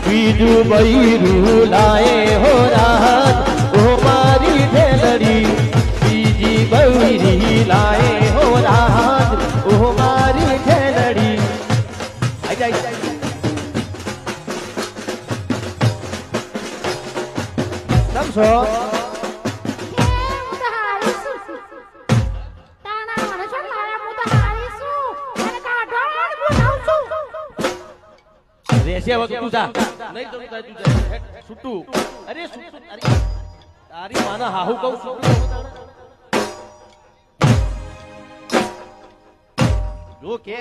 બીજું બૈરું લાએ હો રાત ઓ મારી ઢેલડી બીજી બૈરી લાએ હો રાત ઓ મારી ઢેલડી આઈ જાય કેમ છો રેસે વખત તું જા નહીં તો તું જા છૂટું અરે છૂટું અરે તારી માના હાહુ કહું છૂટું જો કે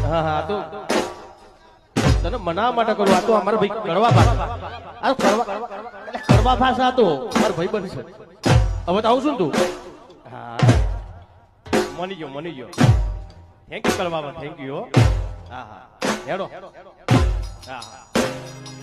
હા હા તો તને મના માટે કરું આ તો અમારા ભાઈ કડવા ભાષા આ કડવા ભાષા તો મારા ભાઈ બનશે હવે તો આવું છું તું હા મની ગયો થેન્ક યુ કડવા થેન્ક યુ હા હા હેડો હા હા